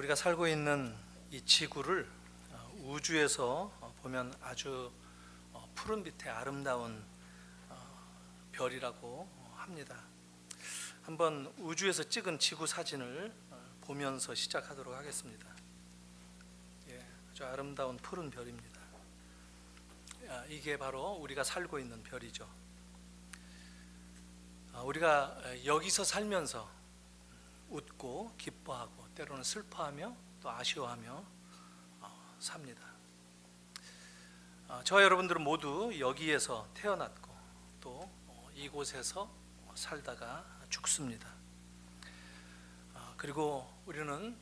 우리가 살고 있는 이 지구를 우주에서 보면 아주 푸른빛의 아름다운 별이라고 합니다. 한번 우주에서 찍은 지구 사진을 보면서 시작하도록 하겠습니다. 아주 아름다운 푸른 별입니다. 이게 바로 우리가 살고 있는 별이죠. 우리가 여기서 살면서 웃고 기뻐하고 때로는 슬퍼하며 또 아쉬워하며 삽니다. 저와 여러분들은 모두 여기에서 태어났고 또 이곳에서 살다가 죽습니다. 그리고 우리는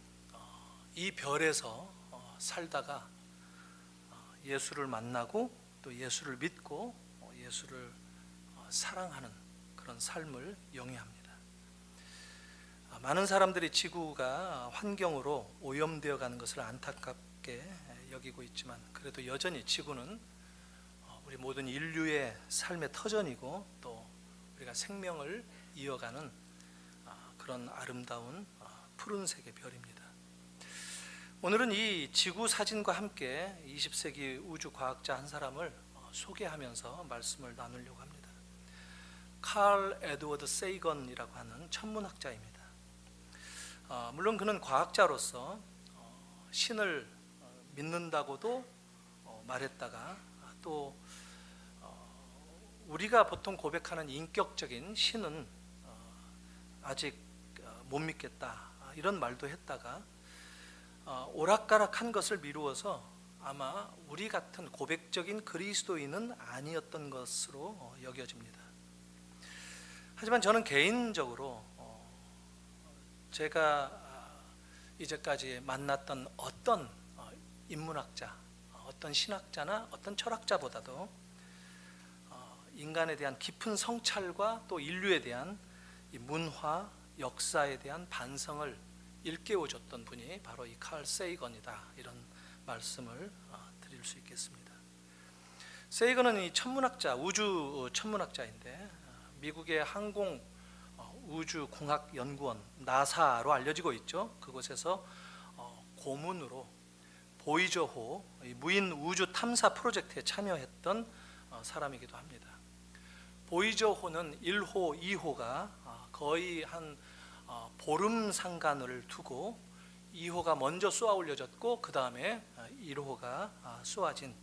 이 별에서 살다가 예수를 만나고 또 예수를 믿고 예수를 사랑하는 그런 삶을 영위합니다. 많은 사람들이 지구가 환경으로 오염되어 가는 것을 안타깝게 여기고 있지만 그래도 여전히 지구는 우리 모든 인류의 삶의 터전이고 또 우리가 생명을 이어가는 그런 아름다운 푸른색의 별입니다. 오늘은 이 지구 사진과 함께 20세기 우주 과학자 한 사람을 소개하면서 말씀을 나누려고 합니다. 칼 에드워드 세이건이라고 하는 천문학자입니다. 물론 그는 과학자로서 신을 믿는다고도 말했다가 또 우리가 보통 고백하는 인격적인 신은 아직 못 믿겠다 이런 말도 했다가 오락가락한 것을 미루어서 아마 우리 같은 고백적인 그리스도인은 아니었던 것으로 여겨집니다. 하지만 저는 개인적으로 제가 이제까지 만났던 어떤 인문학자, 어떤 신학자나 어떤 철학자보다도 인간에 대한 깊은 성찰과 또 인류에 대한 이 문화, 역사에 대한 반성을 일깨워줬던 분이 바로 이 칼 세이건이다 이런 말씀을 드릴 수 있겠습니다. 세이건은 이 천문학자, 우주 천문학자인데 미국의 항공 우주공학연구원 나사로 알려지고 있죠. 그곳에서 고문으로 보이저호 무인 우주 탐사 프로젝트에 참여했던 사람이기도 합니다. 보이저호는 1호, 2호가 거의 한 보름 상간을 두고 2호가 먼저 쏘아 올려졌고 그 다음에 1호가 쏘아진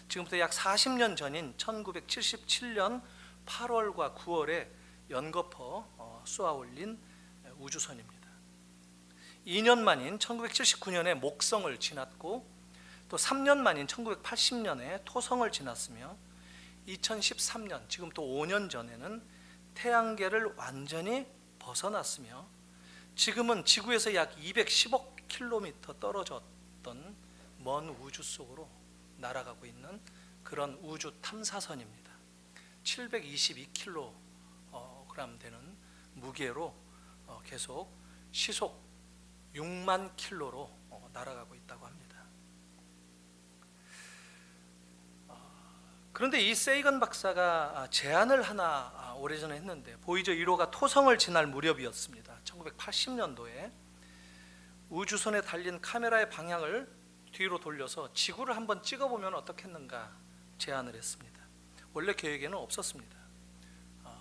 지금부터 약 40년 전인 1977년 8월과 9월에 연거퍼 쏘아 올린 우주선입니다. 2년 만인 1979년에 목성을 지났고 또 3년 만인 1980년에 토성을 지났으며 2013년 지금 또 5년 전에는 태양계를 완전히 벗어났으며 지금은 지구에서 약 210억 킬로미터 떨어졌던 먼 우주 속으로 날아가고 있는 그런 우주 탐사선입니다. 722kg 되는 무게로 계속 시속 6만 킬로로 날아가고 있다고 합니다. 그런데 이 세이건 박사가 제안을 하나 오래전에 했는데 보이저 1호가 토성을 지날 무렵이었습니다. 1980년도에 우주선에 달린 카메라의 방향을 뒤로 돌려서 지구를 한번 찍어보면 어떻겠는가 제안을 했습니다. 원래 계획에는 없었습니다.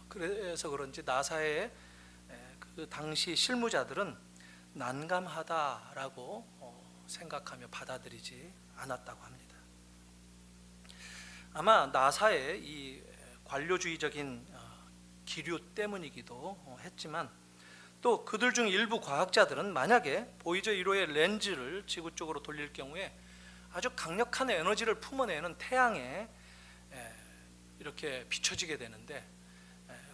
그래서 그런지 나사의 그 당시 실무자들은 난감하다라고 생각하며 받아들이지 않았다고 합니다. 아마 나사의 이 관료주의적인 기류 때문이기도 했지만 또 그들 중 일부 과학자들은 만약에 보이저 1호의 렌즈를 지구 쪽으로 돌릴 경우에 아주 강력한 에너지를 품어내는 태양에 이렇게 비춰지게 되는데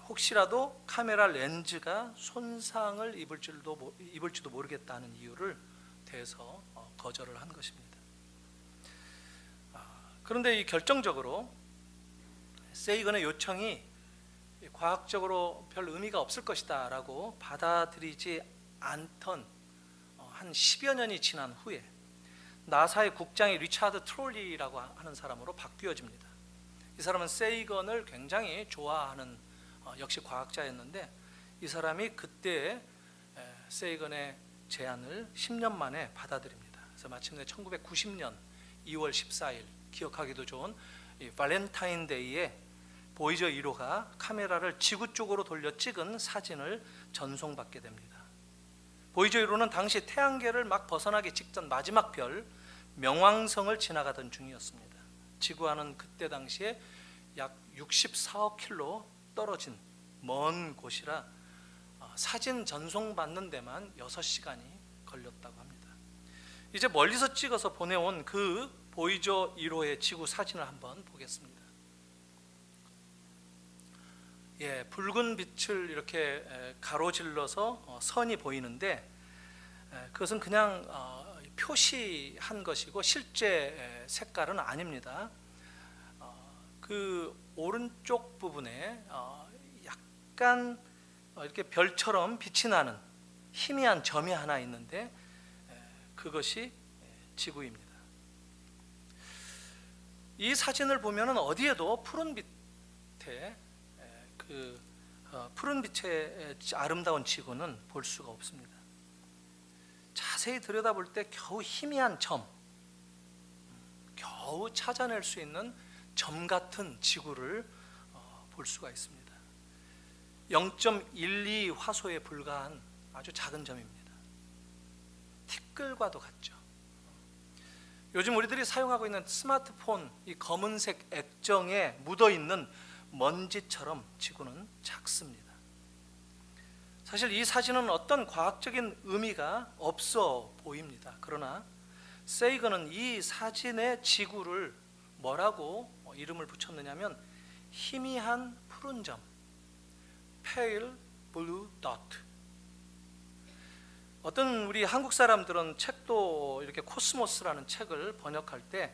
혹시라도 카메라 렌즈가 손상을 입을지도 모르겠다는 이유를 대서 거절을 한 것입니다. 그런데 이 결정적으로 세이건의 요청이 과학적으로 별 의미가 없을 것이다 라고 받아들이지 않던 한 10여 년이 지난 후에 나사의 국장이 리차드 트롤리라고 하는 사람으로 바뀌어집니다. 이 사람은 세이건을 굉장히 좋아하는 역시 과학자였는데 이 사람이 그때 세이건의 제안을 10년 만에 받아들입니다. 그래서 마침내 1990년 2월 14일 기억하기도 좋은 이 발렌타인데이에 보이저 1호가 카메라를 지구 쪽으로 돌려 찍은 사진을 전송받게 됩니다. 보이저 1호는 당시 태양계를 막 벗어나기 직전 마지막 별 명왕성을 지나가던 중이었습니다. 지구와는 그때 당시에 약 64억 킬로 떨어진 먼 곳이라 사진 전송받는 데만 6시간이 걸렸다고 합니다. 이제 멀리서 찍어서 보내온 그 보이저 1호의 지구 사진을 한번 보겠습니다. 예, 붉은 빛을 이렇게 가로질러서 선이 보이는데 그것은 그냥 표시한 것이고 실제 색깔은 아닙니다. 그 오른쪽 부분에 약간 이렇게 별처럼 빛이 나는 희미한 점이 하나 있는데 그것이 지구입니다. 이 사진을 보면은 어디에도 푸른 빛에 푸른 빛의 아름다운 지구는 볼 수가 없습니다. 자세히 들여다볼 때 겨우 희미한 점, 겨우 찾아낼 수 있는 점 같은 지구를 볼 수가 있습니다. 0.12 화소에 불과한 아주 작은 점입니다. 티끌과도 같죠. 요즘 우리들이 사용하고 있는 스마트폰 이 검은색 액정에 묻어있는 먼지처럼 지구는 작습니다. 사실 이 사진은 어떤 과학적인 의미가 없어 보입니다. 그러나 세이건은 이 사진의 지구를 뭐라고 이름을 붙였느냐면 희미한 푸른 점, Pale Blue Dot. 어떤 우리 한국 사람들은 책도 이렇게 코스모스라는 책을 번역할 때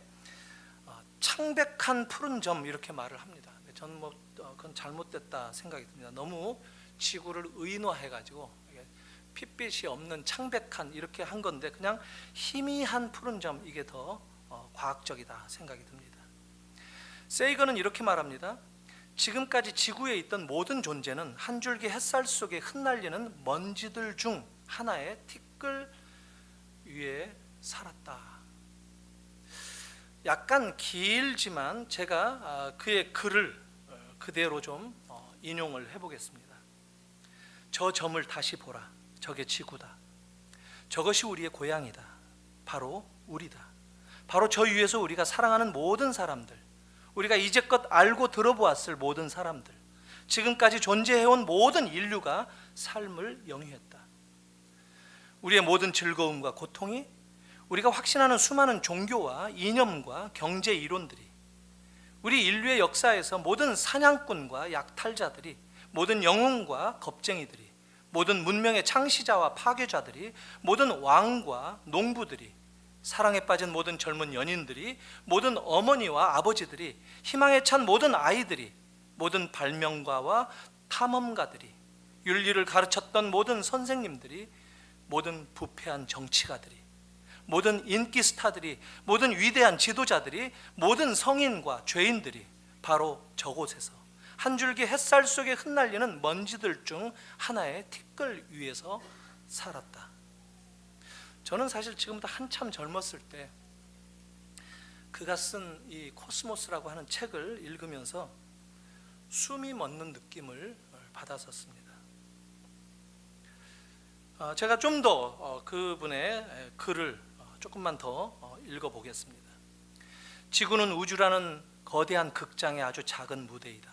창백한 푸른 점 이렇게 말을 합니다. 저는 그건 잘못됐다 생각이 듭니다. 너무 지구를 의인화해가지고 핏빛이 없는 창백한 이렇게 한 건데 그냥 희미한 푸른 점 이게 더 과학적이다 생각이 듭니다. 세이건은 이렇게 말합니다. 지금까지 지구에 있던 모든 존재는 한 줄기 햇살 속에 흩날리는 먼지들 중 하나의 티끌 위에 살았다. 약간 길지만 제가 그의 글을 그대로 좀 인용을 해보겠습니다. 저 점을 다시 보라. 저게 지구다. 저것이 우리의 고향이다. 바로 우리다. 바로 저 위에서 우리가 사랑하는 모든 사람들, 우리가 이제껏 알고 들어보았을 모든 사람들, 지금까지 존재해온 모든 인류가 삶을 영위했다. 우리의 모든 즐거움과 고통이, 우리가 확신하는 수많은 종교와 이념과 경제 이론들이, 우리 인류의 역사에서 모든 사냥꾼과 약탈자들이, 모든 영웅과 겁쟁이들이, 모든 문명의 창시자와 파괴자들이, 모든 왕과 농부들이, 사랑에 빠진 모든 젊은 연인들이, 모든 어머니와 아버지들이, 희망에 찬 모든 아이들이, 모든 발명가와 탐험가들이, 윤리를 가르쳤던 모든 선생님들이, 모든 부패한 정치가들이, 모든 인기 스타들이, 모든 위대한 지도자들이, 모든 성인과 죄인들이 바로 저곳에서 한 줄기 햇살 속에 흩날리는 먼지들 중 하나의 티끌 위에서 살았다. 저는 사실 지금부터 한참 젊었을 때 그가 쓴 이 코스모스라고 하는 책을 읽으면서 숨이 멎는 느낌을 받았었습니다. 제가 좀 더 그분의 글을 조금만 더 읽어보겠습니다. 지구는 우주라는 거대한 극장의 아주 작은 무대이다.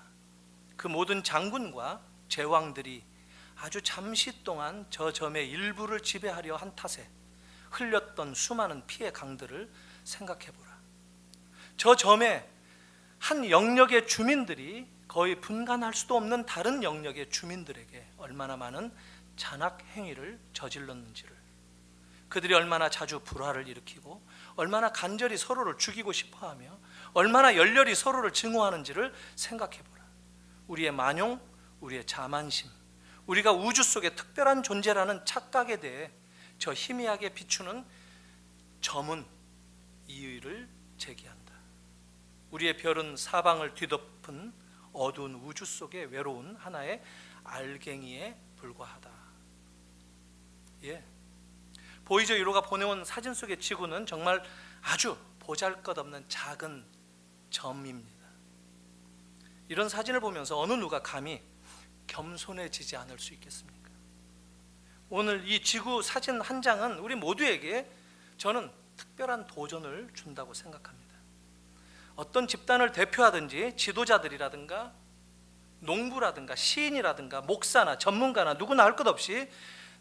그 모든 장군과 제왕들이 아주 잠시 동안 저 점의 일부를 지배하려 한 탓에 흘렸던 수많은 피의 강들을 생각해보라. 저 점의 한 영역의 주민들이 거의 분간할 수도 없는 다른 영역의 주민들에게 얼마나 많은 잔악 행위를 저질렀는지를, 그들이 얼마나 자주 불화를 일으키고 얼마나 간절히 서로를 죽이고 싶어하며 얼마나 열렬히 서로를 증오하는지를 생각해보라. 우리의 만용, 우리의 자만심, 우리가 우주 속에 특별한 존재라는 착각에 대해 저 희미하게 비추는 점은 이의를 제기한다. 우리의 별은 사방을 뒤덮은 어두운 우주 속의 외로운 하나의 알갱이에 불과하다. 예, 보이저 1호가 보내온 사진 속의 지구는 정말 아주 보잘것없는 작은 점입니다. 이런 사진을 보면서 어느 누가 감히 겸손해지지 않을 수 있겠습니까? 오늘 이 지구 사진 한 장은 우리 모두에게 저는 특별한 도전을 준다고 생각합니다. 어떤 집단을 대표하든지 지도자들이라든가 농부라든가 시인이라든가 목사나 전문가나 누구나 할 것 없이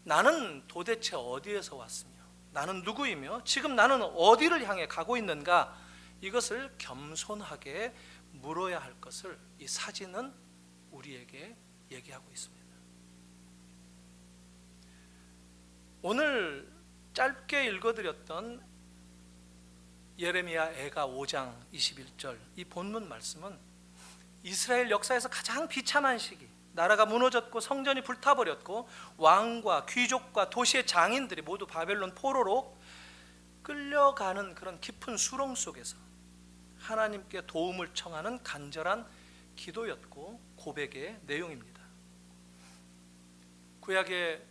나는 도대체 어디에서 왔으며 나는 누구이며 지금 나는 어디를 향해 가고 있는가, 이것을 겸손하게 물어야 할 것을 이 사진은 우리에게 얘기하고 있습니다. 오늘 짧게 읽어드렸던 예레미야 애가 5장 21절 이 본문 말씀은 이스라엘 역사에서 가장 비참한 시기, 나라가 무너졌고 성전이 불타버렸고 왕과 귀족과 도시의 장인들이 모두 바벨론 포로로 끌려가는 그런 깊은 수렁 속에서 하나님께 도움을 청하는 간절한 기도였고 고백의 내용입니다. 구약의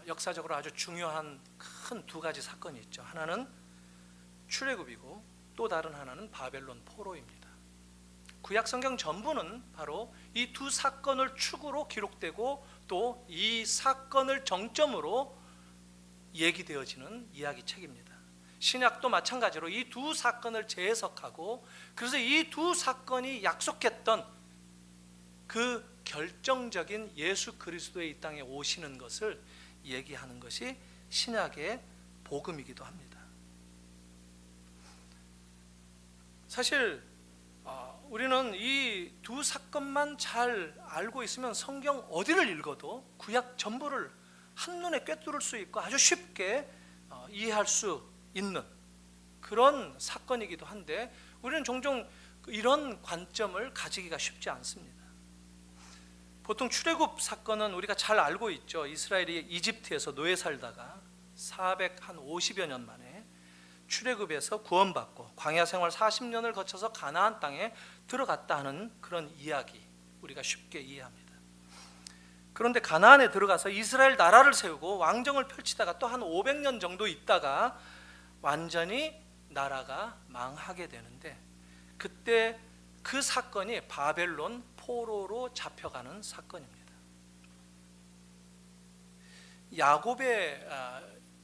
역사적으로 아주 중요한 큰 두 가지 사건이 있죠. 하나는 출애굽이고 또 다른 하나는 바벨론 포로입니다. 구약 성경 전부는 바로 이 두 사건을 축으로 기록되고 또 이 사건을 정점으로 얘기되어지는 이야기책입니다. 신약도 마찬가지로 이 두 사건을 재해석하고 그래서 이 두 사건이 약속했던 그 결정적인 예수 그리스도의 이 땅에 오시는 것을 얘기하는 것이 신약의 복음이기도 합니다. 사실 우리는 이 두 사건만 잘 알고 있으면 성경 어디를 읽어도 구약 전부를 한눈에 꿰뚫을 수 있고 아주 쉽게 이해할 수 있는 그런 사건이기도 한데 우리는 종종 이런 관점을 가지기가 쉽지 않습니다. 보통 출애굽 사건은 우리가 잘 알고 있죠. 이스라엘이 이집트에서 노예 살다가 450여 년 만에 출애굽에서 구원받고 광야 생활 40년을 거쳐서 가나안 땅에 들어갔다 하는 그런 이야기, 우리가 쉽게 이해합니다. 그런데 가나안에 들어가서 이스라엘 나라를 세우고 왕정을 펼치다가 또 한 500년 정도 있다가 완전히 나라가 망하게 되는데 그때 그 사건이 바벨론 포로로 잡혀가는 사건입니다. 야곱의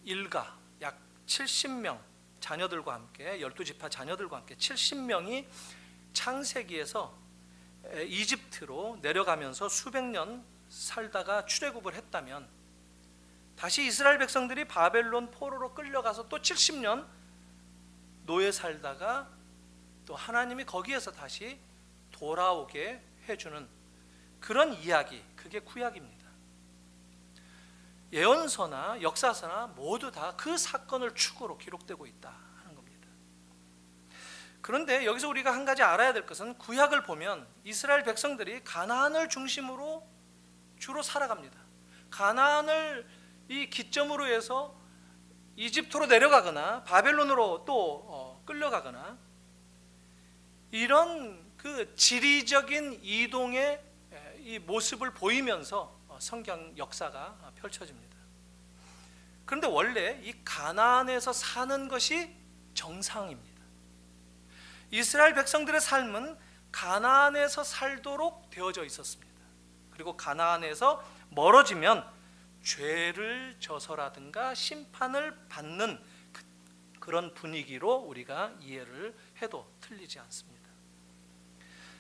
일가 약 70명 자녀들과 함께 12지파 자녀들과 함께 70명이 창세기에서 이집트로 내려가면서 수백 년 살다가 출애굽을 했다면 다시 이스라엘 백성들이 바벨론 포로로 끌려가서 또 70년 노예 살다가 또 하나님이 거기에서 다시 돌아오게 해주는 그런 이야기, 그게 구약입니다. 예언서나 역사서나 모두 다 그 사건을 축으로 기록되고 있다 하는 겁니다. 그런데 여기서 우리가 한 가지 알아야 될 것은 구약을 보면 이스라엘 백성들이 가나안을 중심으로 주로 살아갑니다. 가나안을 이 기점으로 해서 이집트로 내려가거나 바벨론으로 또 끌려가거나 이런 그 지리적인 이동의 이 모습을 보이면서 성경 역사가 펼쳐집니다. 그런데 원래 이 가나안에서 사는 것이 정상입니다. 이스라엘 백성들의 삶은 가나안에서 살도록 되어져 있었습니다. 그리고 가나안에서 멀어지면 죄를 져서라든가 심판을 받는 그런 분위기로 우리가 이해를 해도 틀리지 않습니다.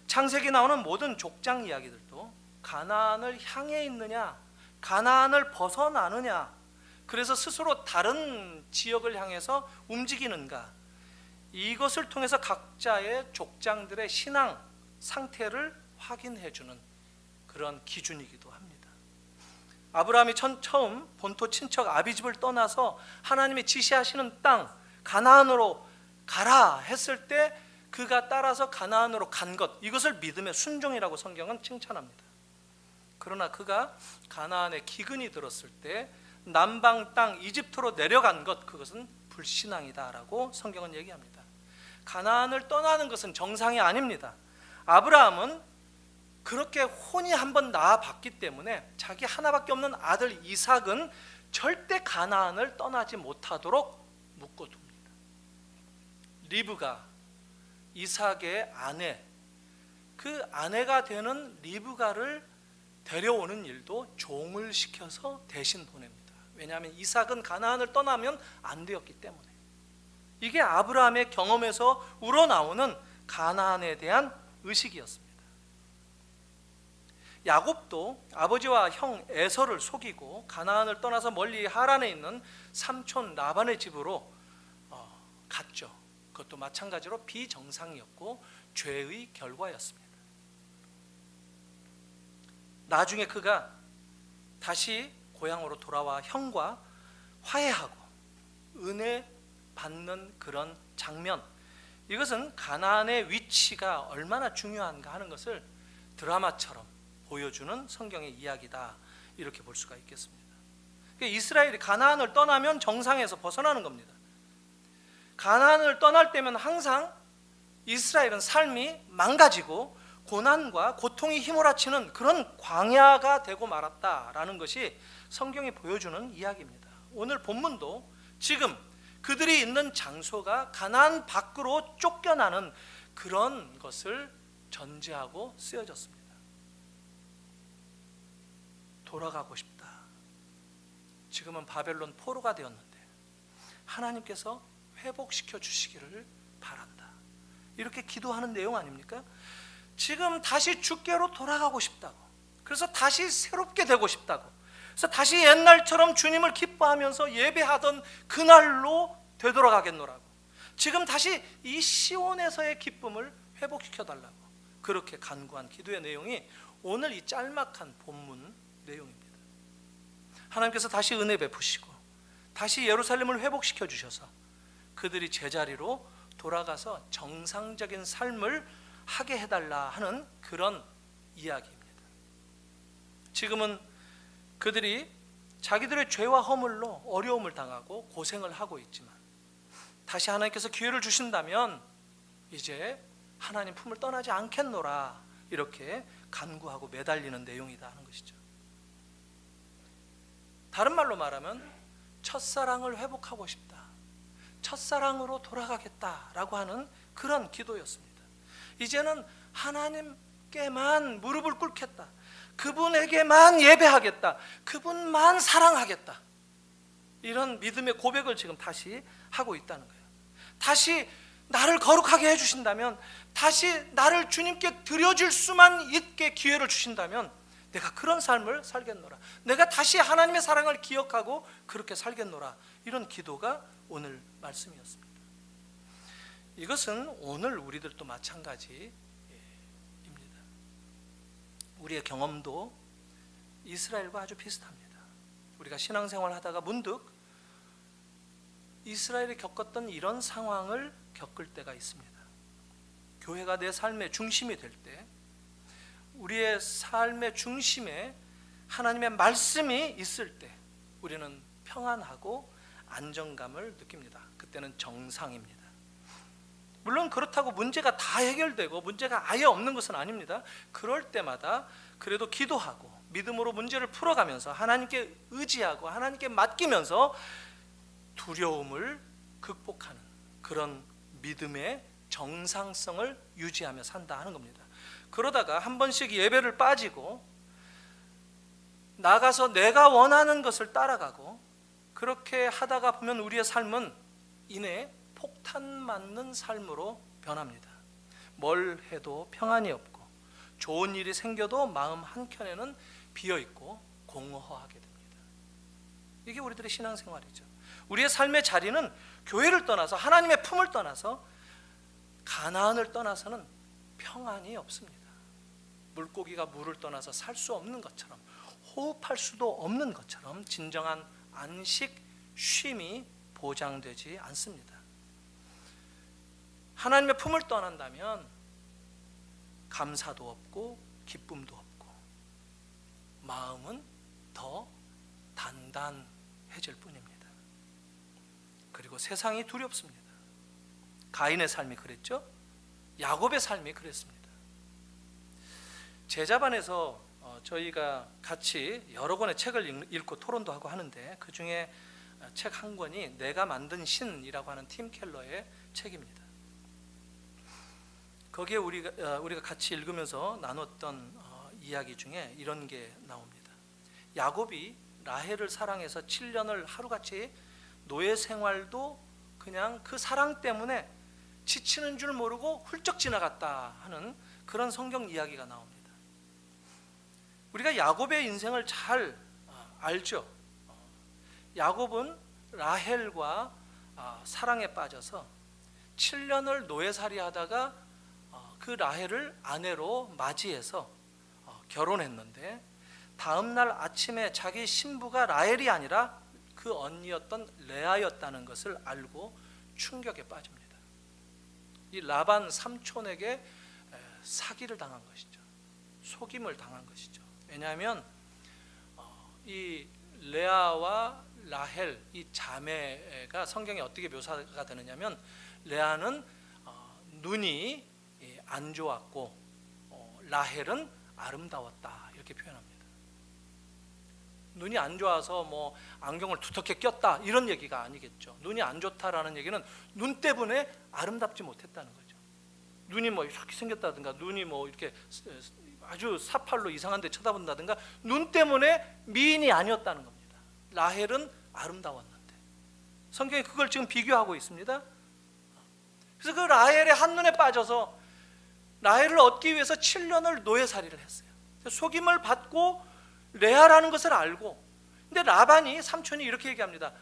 창세기 나오는 모든 족장 이야기들도 가나안을 향해 있느냐, 가나안을 벗어나느냐, 그래서 스스로 다른 지역을 향해서 움직이는가, 이것을 통해서 각자의 족장들의 신앙 상태를 확인해주는 그런 기준이기도 합니다. 아브라함이 처음 본토 친척 아비집을 떠나서 하나님이 지시하시는 땅 가나안으로 가라 했을 때 그가 따라서 가나안으로 간 것, 이것을 믿음의 순종이라고 성경은 칭찬합니다. 그러나 그가 가나안에 기근이 들었을 때 남방 땅 이집트로 내려간 것, 그것은 불신앙이다라고 성경은 얘기합니다. 가나안을 떠나는 것은 정상이 아닙니다. 아브라함은 그렇게 혼이 한번 낳아봤기 때문에 자기 하나밖에 없는 아들 이삭은 절대 가나안을 떠나지 못하도록 묶어둡니다. 리브가 이삭의 아내, 그 아내가 되는 리브가를 데려오는 일도 종을 시켜서 대신 보냅니다. 왜냐하면 이삭은 가나안을 떠나면 안 되었기 때문에. 이게 아브라함의 경험에서 우러나오는 가나안에 대한 의식이었습니다. 야곱도 아버지와 형 에서를 속이고 가나안을 떠나서 멀리 하란에 있는 삼촌 라반의 집으로 갔죠. 그것도 마찬가지로 비정상이었고 죄의 결과였습니다. 나중에 그가 다시 고향으로 돌아와 형과 화해하고 은혜 받는 그런 장면, 이것은 가나안의 위치가 얼마나 중요한가 하는 것을 드라마처럼 보여주는 성경의 이야기다, 이렇게 볼 수가 있겠습니다. 이스라엘이 가나안을 떠나면 정상에서 벗어나는 겁니다. 가나안을 떠날 때면 항상 이스라엘은 삶이 망가지고 고난과 고통이 휘몰아치는 그런 광야가 되고 말았다라는 것이 성경이 보여주는 이야기입니다. 오늘 본문도 지금 그들이 있는 장소가 가나안 밖으로 쫓겨나는 그런 것을 전제하고 쓰여졌습니다. 돌아가고 싶다. 지금은 바벨론 포로가 되었는데 하나님께서 회복시켜 주시기를 바란다. 이렇게 기도하는 내용 아닙니까? 지금 다시 주께로 돌아가고 싶다고, 그래서 다시 새롭게 되고 싶다고, 그래서 다시 옛날처럼 주님을 기뻐하면서 예배하던 그날로 되돌아가겠노라고, 지금 다시 이 시온에서의 기쁨을 회복시켜 달라고, 그렇게 간구한 기도의 내용이 오늘 이 짤막한 본문 내용입니다. 하나님께서 다시 은혜 베푸시고 다시 예루살렘을 회복시켜 주셔서 그들이 제자리로 돌아가서 정상적인 삶을 하게 해달라 하는 그런 이야기입니다. 지금은 그들이 자기들의 죄와 허물로 어려움을 당하고 고생을 하고 있지만 다시 하나님께서 기회를 주신다면 이제 하나님 품을 떠나지 않겠노라, 이렇게 간구하고 매달리는 내용이다 하는 것이죠. 다른 말로 말하면 첫사랑을 회복하고 싶다, 첫사랑으로 돌아가겠다라고 하는 그런 기도였습니다. 이제는 하나님께만 무릎을 꿇겠다, 그분에게만 예배하겠다, 그분만 사랑하겠다, 이런 믿음의 고백을 지금 다시 하고 있다는 거예요. 다시 나를 거룩하게 해주신다면, 다시 나를 주님께 드려줄 수만 있게 기회를 주신다면 내가 그런 삶을 살겠노라, 내가 다시 하나님의 사랑을 기억하고 그렇게 살겠노라, 이런 기도가 오늘 말씀이었습니다. 이것은 오늘 우리들도 마찬가지입니다. 우리의 경험도 이스라엘과 아주 비슷합니다. 우리가 신앙생활 하다가 문득 이스라엘이 겪었던 이런 상황을 겪을 때가 있습니다. 교회가 내 삶의 중심이 될 때, 우리의 삶의 중심에 하나님의 말씀이 있을 때 우리는 평안하고 안정감을 느낍니다. 그때는 정상입니다. 물론 그렇다고 문제가 다 해결되고 문제가 아예 없는 것은 아닙니다. 그럴 때마다 그래도 기도하고 믿음으로 문제를 풀어가면서 하나님께 의지하고 하나님께 맡기면서 두려움을 극복하는 그런 믿음의 정상성을 유지하며 산다 하는 겁니다. 그러다가 한 번씩 예배를 빠지고 나가서 내가 원하는 것을 따라가고 그렇게 하다가 보면 우리의 삶은 이내 폭탄 맞는 삶으로 변합니다. 뭘 해도 평안이 없고 좋은 일이 생겨도 마음 한켠에는 비어있고 공허하게 됩니다. 이게 우리들의 신앙생활이죠. 우리의 삶의 자리는 교회를 떠나서 하나님의 품을 떠나서 가나안을 떠나서는 평안이 없습니다. 물고기가 물을 떠나서 살 수 없는 것처럼, 호흡할 수도 없는 것처럼 진정한 안식, 쉼이 보장되지 않습니다. 하나님의 품을 떠난다면 감사도 없고 기쁨도 없고 마음은 더 단단해질 뿐입니다. 그리고 세상이 두렵습니다. 가인의 삶이 그랬죠. 야곱의 삶이 그랬습니다. 제자반에서 저희가 같이 여러 권의 책을 읽고 토론도 하고 하는데, 그 중에 책 한 권이 내가 만든 신이라고 하는 팀 켈러의 책입니다. 거기에 우리가 같이 읽으면서 나눴던 이야기 중에 이런 게 나옵니다. 야곱이 라헬을 사랑해서 7년을 하루같이 노예 생활도 그냥 그 사랑 때문에 지치는 줄 모르고 훌쩍 지나갔다 하는 그런 성경 이야기가 나옵니다. 우리가 야곱의 인생을 잘 알죠. 야곱은 라헬과 사랑에 빠져서 7년을 노예살이 하다가 그 라헬을 아내로 맞이해서 결혼했는데, 다음날 아침에 자기 신부가 라헬이 아니라 그 언니였던 레아였다는 것을 알고 충격에 빠집니다. 이 라반 삼촌에게 사기를 당한 것이죠. 속임을 당한 것이죠. 왜냐하면 이 레아와 라헬, 이 자매가 성경에 어떻게 묘사가 되느냐면, 레아는 눈이 안 좋았고 라헬은 아름다웠다, 이렇게 표현합니다. 눈이 안 좋아서 뭐 안경을 두텁게 꼈다 이런 얘기가 아니겠죠. 눈이 안 좋다라는 얘기는 눈 때문에 아름답지 못했다는 거죠. 눈이 뭐 이렇게 생겼다든가, 눈이 뭐 이렇게 아주 사팔로 이상한 데 쳐다본다든가, 눈 때문에 미인이 아니었다는 겁니다. 라헬은 아름다웠는데, 성경이 그걸 지금 비교하고 있습니다. 그래서 그 라헬의 한눈에 빠져서 라헬을 얻기 위해서 7년을 노예살이를 했어요. 속임을 받고 레아라는 것을 알고, 근데 라반이, 삼촌이 이렇게 얘기합니다.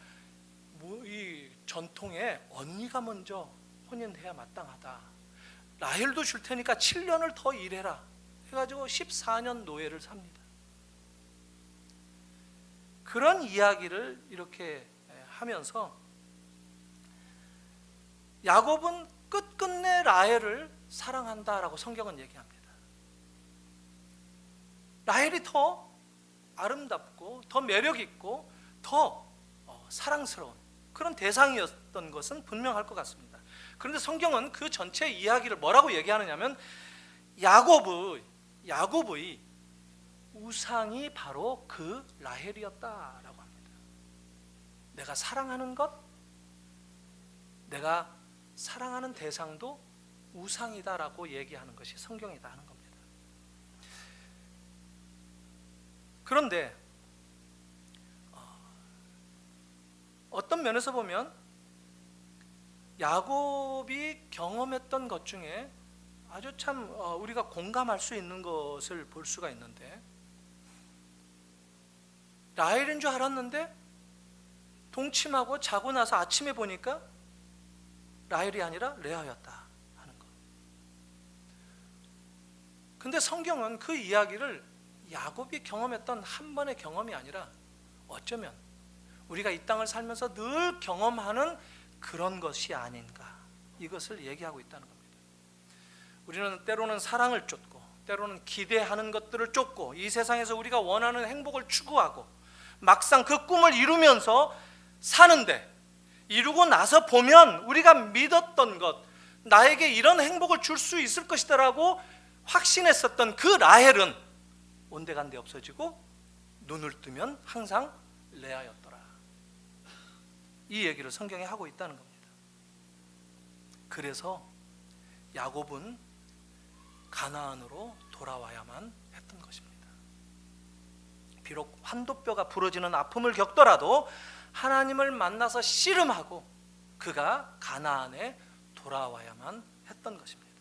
뭐 이 전통에 언니가 먼저 혼인해야 마땅하다. 라헬도 줄 테니까 7년을 더 일해라 해가지고 14년 노예를 삽니다. 그런 이야기를 이렇게 하면서 야곱은 끝끝내 라헬을 사랑한다라고 성경은 얘기합니다. 라헬이 더 아름답고 더 매력 있고 더 사랑스러운 그런 대상이었던 것은 분명할 것 같습니다. 그런데 성경은 그 전체 이야기를 뭐라고 얘기하느냐면, 야곱의 우상이 바로 그 라헬이었다라고 합니다. 내가 사랑하는 것, 내가 사랑하는 대상도 우상이다라고 얘기하는 것이 성경이다 하는 겁니다. 그런데 어떤 면에서 보면 야곱이 경험했던 것 중에 아주 참 우리가 공감할 수 있는 것을 볼 수가 있는데, 라헬인 줄 알았는데 동침하고 자고 나서 아침에 보니까 라헬이 아니라 레아였다 하는 것. 근데 성경은 그 이야기를 야곱이 경험했던 한 번의 경험이 아니라 어쩌면 우리가 이 땅을 살면서 늘 경험하는 그런 것이 아닌가, 이것을 얘기하고 있다는 겁니다. 우리는 때로는 사랑을 쫓고, 때로는 기대하는 것들을 쫓고, 이 세상에서 우리가 원하는 행복을 추구하고 막상 그 꿈을 이루면서 사는데, 이루고 나서 보면 우리가 믿었던 것, 나에게 이런 행복을 줄 수 있을 것이다라고 확신했었던 그 라헬은 온데간데 없어지고 눈을 뜨면 항상 레아였더라. 이 얘기를 성경에 하고 있다는 겁니다. 그래서 야곱은 가나안으로 돌아와야만 했던 것입니다. 비록 환도뼈가 부러지는 아픔을 겪더라도 하나님을 만나서 씨름하고 그가 가나안에 돌아와야만 했던 것입니다.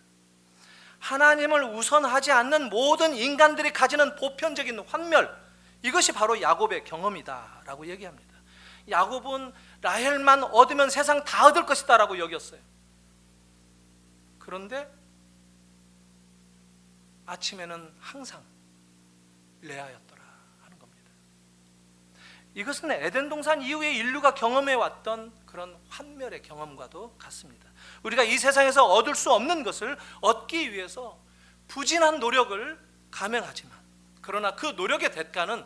하나님을 우선하지 않는 모든 인간들이 가지는 보편적인 환멸, 이것이 바로 야곱의 경험이다라고 얘기합니다. 야곱은 라헬만 얻으면 세상 다 얻을 것이다 라고 여겼어요. 그런데 아침에는 항상 레아였더라 하는 겁니다. 이것은 에덴 동산 이후에 인류가 경험해왔던 그런 환멸의 경험과도 같습니다. 우리가 이 세상에서 얻을 수 없는 것을 얻기 위해서 부진한 노력을 감행하지만, 그러나 그 노력의 대가는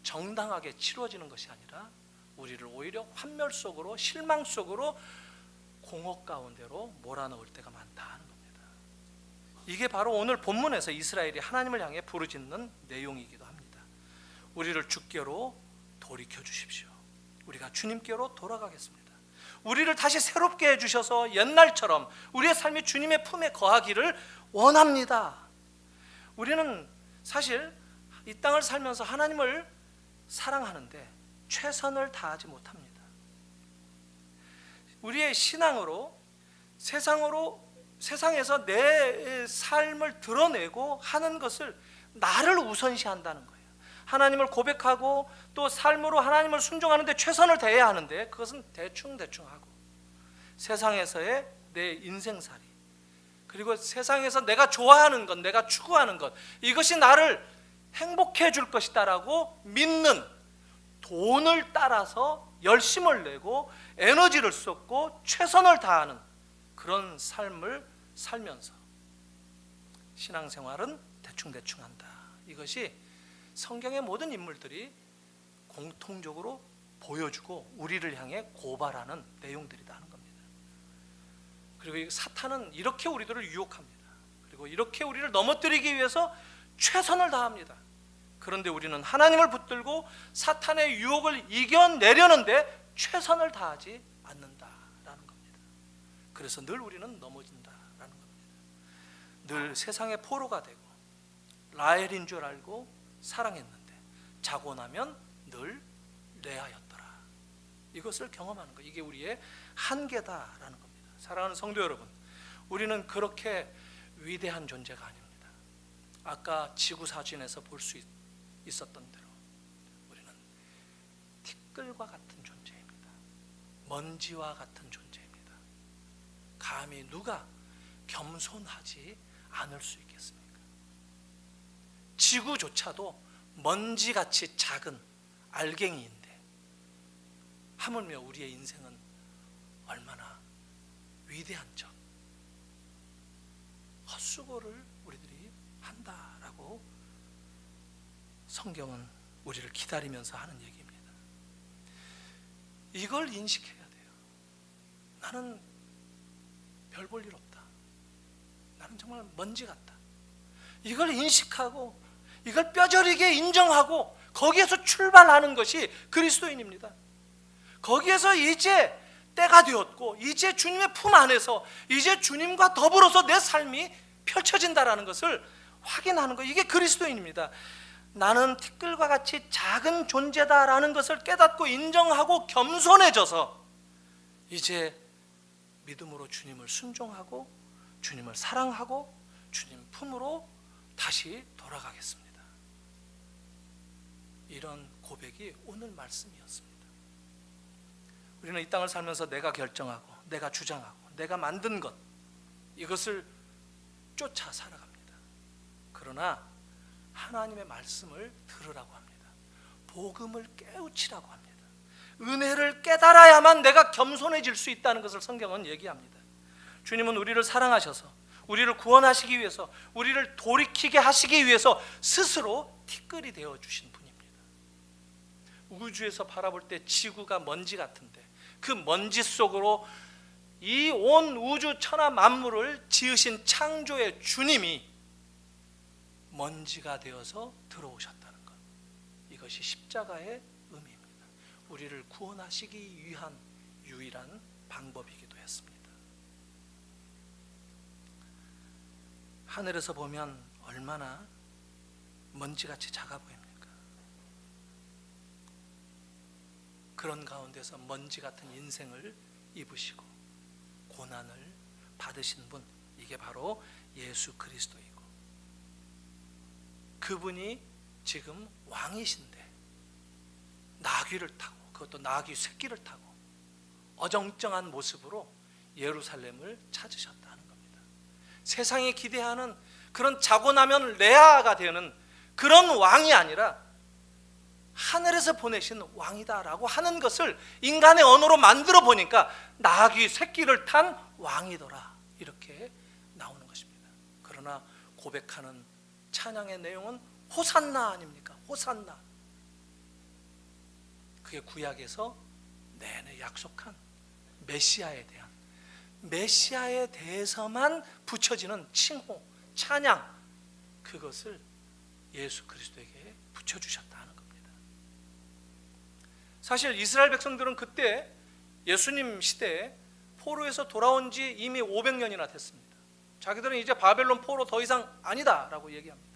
정당하게 치루어지는 것이 아니라 우리를 오히려 환멸 속으로, 실망 속으로, 공허 가운데로 몰아넣을 때가 많다 하는 겁니다. 이게 바로 오늘 본문에서 이스라엘이 하나님을 향해 부르짖는 내용이기도 합니다. 우리를 주께로 돌이켜 주십시오. 우리가 주님께로 돌아가겠습니다. 우리를 다시 새롭게 해주셔서 옛날처럼 우리의 삶이 주님의 품에 거하기를 원합니다. 우리는 사실 이 땅을 살면서 하나님을 사랑하는데 최선을 다하지 못합니다. 우리의 신앙으로 세상에서 내 삶을 드러내고 하는 것을 나를 우선시한다는 거예요. 하나님을 고백하고 또 삶으로 하나님을 순종하는데 최선을 다해야 하는데 그것은 대충 하고 세상에서의 내 인생살이, 그리고 세상에서 내가 좋아하는 것, 내가 추구하는 것, 이것이 나를 행복해 줄 것이다라고 믿는 돈을 따라서 열심을 내고 에너지를 쏟고 최선을 다하는 그런 삶을 살면서 신앙생활은 대충 한다. 이것이 성경의 모든 인물들이 공통적으로 보여주고 우리를 향해 고발하는 내용들이다 하는 겁니다. 그리고 사탄은 이렇게 우리들을 유혹합니다. 그리고 이렇게 우리를 넘어뜨리기 위해서 최선을 다합니다. 그런데 우리는 하나님을 붙들고 사탄의 유혹을 이겨내려는데 최선을 다하지 않는다라는 겁니다. 그래서 늘 우리는 넘어진다라는 겁니다. 늘 세상의 포로가 되고 라헬인 줄 알고 사랑했는데 자고 나면 늘 레아였더라. 이것을 경험하는 것, 이게 우리의 한계다라는 겁니다. 사랑하는 성도 여러분, 우리는 그렇게 위대한 존재가 아닙니다. 아까 지구사진에서 볼 수 있었던 대로 우리는 티끌과 같은 존재입니다. 먼지와 같은 존재입니다. 감히 누가 겸손하지 않을 수 있겠습니까? 지구조차도 먼지같이 작은 알갱이인데 하물며 우리의 인생은 얼마나 위대한 점, 헛수고를 우리들이 한다라고 성경은 우리를 기다리면서 하는 얘기입니다. 이걸 인식해야 돼요. 나는 별 볼 일 없다. 나는 정말 먼지 같다. 이걸 인식하고 이걸 뼈저리게 인정하고 거기에서 출발하는 것이 그리스도인입니다. 거기에서 이제 때가 되었고 이제 주님의 품 안에서 이제 주님과 더불어서 내 삶이 펼쳐진다라는 것을 확인하는 것, 이게 그리스도인입니다. 나는 티끌과 같이 작은 존재다라는 것을 깨닫고 인정하고 겸손해져서 이제 믿음으로 주님을 순종하고 주님을 사랑하고 주님 품으로 다시 돌아가겠습니다. 이런 고백이 오늘 말씀이었습니다. 우리는 이 땅을 살면서 내가 결정하고 내가 주장하고 내가 만든 것, 이것을 쫓아 살아갑니다. 그러나 하나님의 말씀을 들으라고 합니다. 복음을 깨우치라고 합니다. 은혜를 깨달아야만 내가 겸손해질 수 있다는 것을 성경은 얘기합니다. 주님은 우리를 사랑하셔서 우리를 구원하시기 위해서 우리를 돌이키게 하시기 위해서 스스로 티끌이 되어주신 분입니다. 우주에서 바라볼 때 지구가 먼지 같은데 그 먼지 속으로 이 온 우주 천하 만물을 지으신 창조의 주님이 먼지가 되어서 들어오셨다는 것, 이것이 십자가의 의미입니다. 우리를 구원하시기 위한 유일한 방법이기도 했습니다. 하늘에서 보면 얼마나 먼지같이 작아 보입니까? 그런 가운데서 먼지 같은 인생을 입으시고 고난을 받으신 분, 이게 바로 예수 그리스도이고 그분이 지금 왕이신데 나귀를 타고, 그것도 나귀 새끼를 타고 어정쩡한 모습으로 예루살렘을 찾으셨다는 겁니다. 세상이 기대하는 그런 자고 나면 레아가 되는 그런 왕이 아니라 하늘에서 보내신 왕이다라고 하는 것을 인간의 언어로 만들어 보니까 나귀 새끼를 탄 왕이더라, 이렇게 나오는 것입니다. 그러나 고백하는 찬양의 내용은 호산나 아닙니까? 호산나. 그게 구약에서 내내 약속한 메시아에 대해서만 붙여지는 칭호, 찬양, 그것을 예수 그리스도에게 붙여주셨다 하는 겁니다. 사실 이스라엘 백성들은 그때 예수님 시대에 포로에서 돌아온 지 이미 500년이나 됐습니다. 자기들은 이제 바벨론 포로 더 이상 아니다 라고 얘기합니다.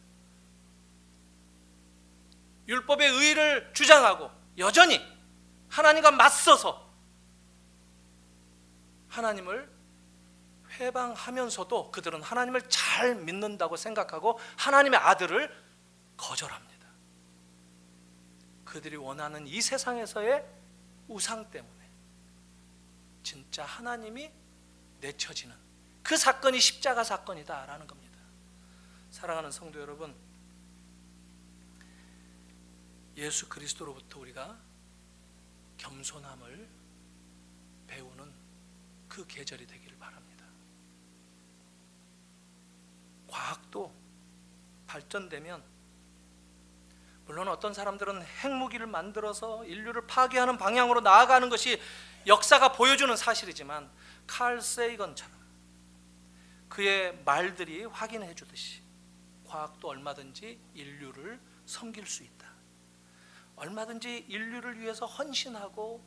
율법의 의의를 주장하고 여전히 하나님과 맞서서 하나님을 회방하면서도 그들은 하나님을 잘 믿는다고 생각하고 하나님의 아들을 거절합니다. 그들이 원하는 이 세상에서의 우상 때문에 진짜 하나님이 내쳐지는 그 사건이 십자가 사건이다라는 겁니다. 사랑하는 성도 여러분, 예수 그리스도로부터 우리가 겸손함을 배우는 그 계절이 되기를 바랍니다. 과학도 발전되면 물론 어떤 사람들은 핵무기를 만들어서 인류를 파괴하는 방향으로 나아가는 것이 역사가 보여주는 사실이지만 칼 세이건처럼 그의 말들이 확인해 주듯이 과학도 얼마든지 인류를 섬길 수 있다. 얼마든지 인류를 위해서 헌신하고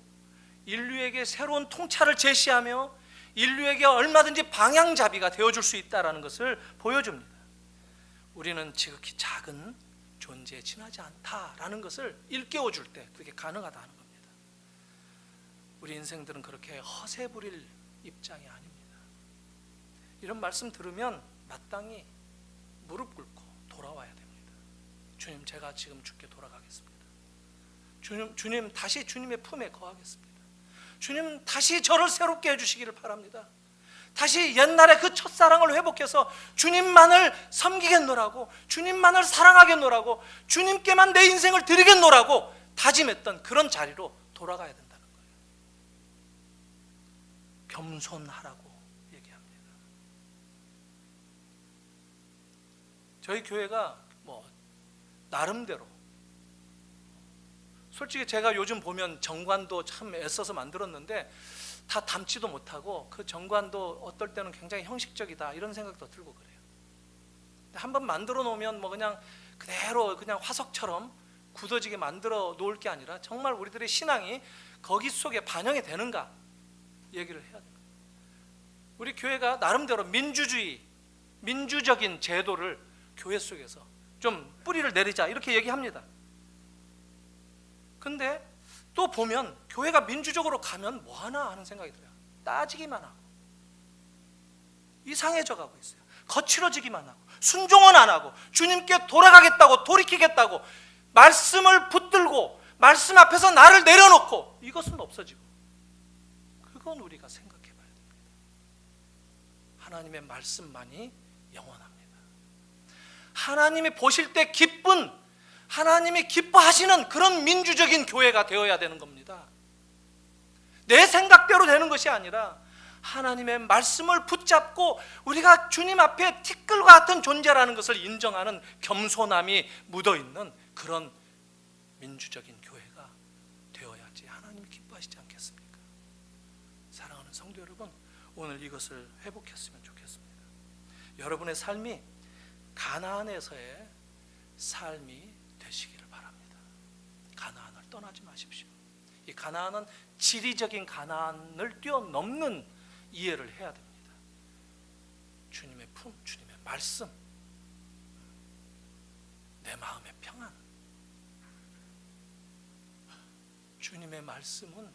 인류에게 새로운 통찰을 제시하며 인류에게 얼마든지 방향잡이가 되어줄 수 있다는 것을 보여줍니다. 우리는 지극히 작은 존재에 지나지 않다라는 것을 일깨워줄 때 그게 가능하다는 겁니다. 우리 인생들은 그렇게 허세 부릴 입장이 아닙니다. 이런 말씀 들으면 마땅히 무릎 꿇고 돌아와야 됩니다. 주님, 제가 지금 주께 돌아가겠습니다. 주님 다시 주님의 품에 거하겠습니다. 주님 다시 저를 새롭게 해주시기를 바랍니다. 다시 옛날의 그 첫사랑을 회복해서 주님만을 섬기겠노라고, 주님만을 사랑하겠노라고, 주님께만 내 인생을 드리겠노라고 다짐했던 그런 자리로 돌아가야 된다는 거예요. 겸손하라고 얘기합니다. 저희 교회가 나름대로, 솔직히 제가 요즘 보면 정관도 참 애써서 만들었는데 다 담지도 못하고 그 정관도 어떨 때는 굉장히 형식적이다 이런 생각도 들고 그래요. 한번 만들어 놓으면 그냥 그대로 그냥 화석처럼 굳어지게 만들어 놓을 게 아니라 정말 우리들의 신앙이 거기 속에 반영이 되는가 얘기를 해야 돼요. 우리 교회가 나름대로 민주적인 제도를 교회 속에서 좀 뿌리를 내리자 이렇게 얘기합니다. 근데 또 보면 교회가 민주적으로 가면 뭐하나 하는 생각이 들어요. 따지기만 하고 이상해져 가고 있어요. 거칠어지기만 하고 순종은 안 하고 주님께 돌아가겠다고 돌이키겠다고 말씀을 붙들고 말씀 앞에서 나를 내려놓고 이것은 없어지고, 그건 우리가 생각해 봐야 됩니다. 하나님의 말씀만이 영원합니다. 하나님이 보실 때 기쁜, 하나님이 기뻐하시는 그런 민주적인 교회가 되어야 되는 겁니다. 내 생각대로 되는 것이 아니라 하나님의 말씀을 붙잡고 우리가 주님 앞에 티끌과 같은 존재라는 것을 인정하는 겸손함이 묻어있는 그런 민주적인 교회가 되어야지 하나님이 기뻐하시지 않겠습니까? 사랑하는 성도 여러분, 오늘 이것을 회복했으면 좋겠습니다. 여러분의 삶이 가나안에서의 삶이 되시기를 바랍니다. 가나안을 떠나지 마십시오. 이 가나안은 지리적인 가나안을 뛰어넘는 이해를 해야 됩니다. 주님의 품, 주님의 말씀, 내 마음의 평안. 주님의 말씀은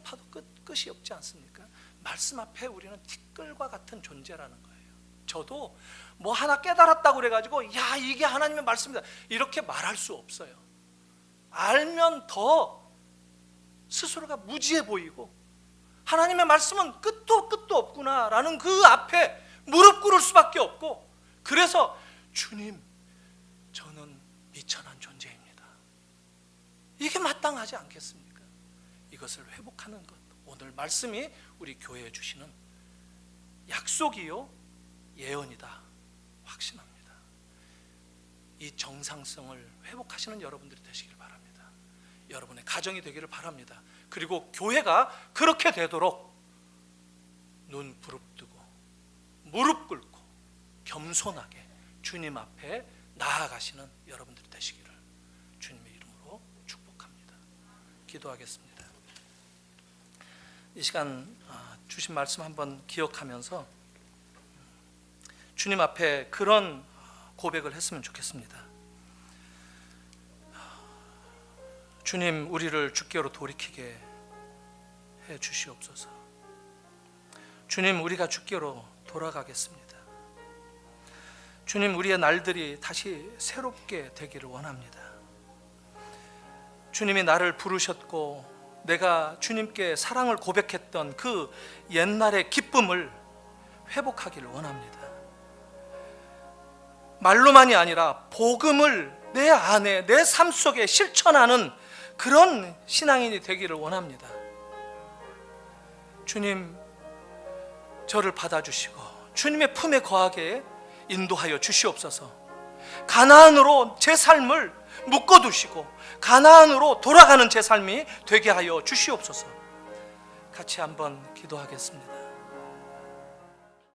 파도 끝이 없지 않습니까? 말씀 앞에 우리는 티끌과 같은 존재라는 거예요. 저도 하나 깨달았다고 그래가지고 야 이게 하나님의 말씀이다 이렇게 말할 수 없어요. 알면 더 스스로가 무지해 보이고 하나님의 말씀은 끝도 없구나 라는 그 앞에 무릎 꿇을 수밖에 없고, 그래서 주님 저는 미천한 존재입니다, 이게 마땅하지 않겠습니까? 이것을 회복하는 것, 오늘 말씀이 우리 교회에 주시는 약속이요 예언이다 확신합니다. 이 정상성을 회복하시는 여러분들이 되시기를 바랍니다. 여러분의 가정이 되기를 바랍니다. 그리고 교회가 그렇게 되도록 눈 부릅뜨고 무릎 꿇고 겸손하게 주님 앞에 나아가시는 여러분들이 되시기를 주님의 이름으로 축복합니다. 기도하겠습니다. 이 시간 주신 말씀 한번 기억하면서 주님 앞에 그런 고백을 했으면 좋겠습니다. 주님, 우리를 주께로 돌이키게 해 주시옵소서. 주님, 우리가 주께로 돌아가겠습니다. 주님, 우리의 날들이 다시 새롭게 되기를 원합니다. 주님이 나를 부르셨고 내가 주님께 사랑을 고백했던 그 옛날의 기쁨을 회복하기를 원합니다. 말로만이 아니라 복음을 내 안에, 내 삶 속에 실천하는 그런 신앙인이 되기를 원합니다. 주님, 저를 받아주시고 주님의 품에 거하게 인도하여 주시옵소서. 가나안으로 제 삶을 묶어두시고 가나안으로 돌아가는 제 삶이 되게 하여 주시옵소서. 같이 한번 기도하겠습니다.